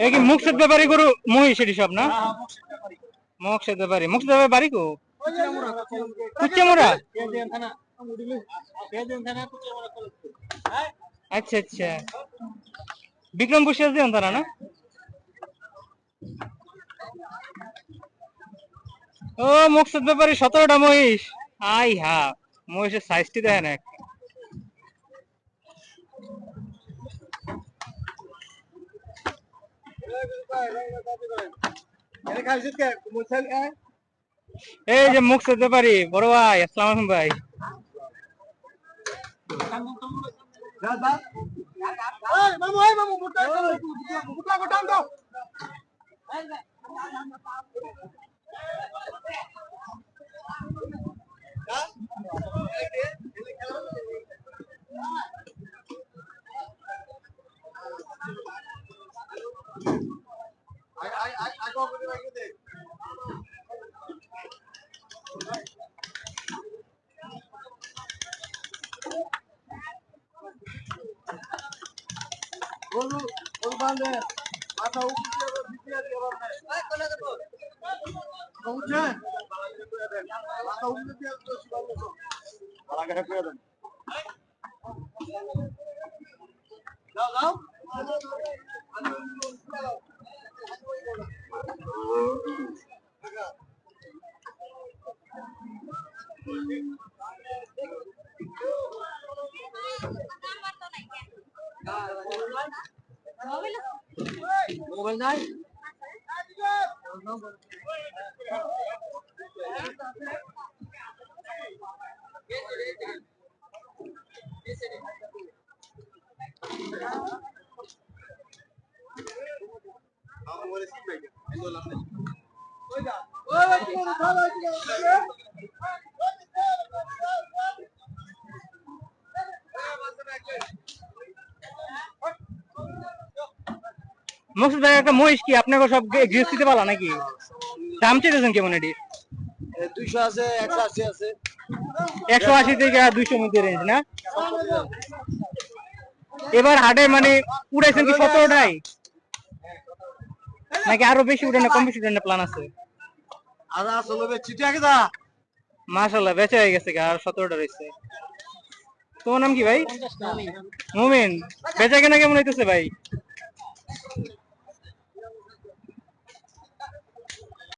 এই কি মুকসেদ ব্যাপারী গরু মহিষ এটি সব না? মুকসেদ ব্যাপারী, মুকসেদ ব্যাপারী বাড়ি কো? কুচ্চামুড়া। আচ্ছা আচ্ছা, বিক্রমপুর শেষ দিন তারা না? ও মুকসেদ ব্যাপারী 17টা মহিষ। আই হা, মহিষের সাইজটি দেখেন এক। এই যে মুকসেদ ব্যাপারী বড় ভাই, আসসালামু আলাইকুম ভাই। মোবাইল নাই? মুকসেদ ভাই একটা মহিষ কি আপনাকে সব গৃহস্থিতে পালা নাকি? দাম চেয়েছেন কেমন এটি? 200 আছে, 180 আছে। 180 থেকে 200 মধ্যে রেঞ্জ না? এবার হাটে মানে উড়াইছেন কি 17টাই নাকি আরো বেশি উঠানো, কম বেশি উঠানো প্ল্যান আছে? আর আসলে চিঠি আগে দা। মাশাআল্লাহ বেচা হয়ে গেছে, আর 17টা রয়েছে। তোমার নাম কি ভাই? মুমিন। বেচা কেনা কেমন হইতেছে ভাই?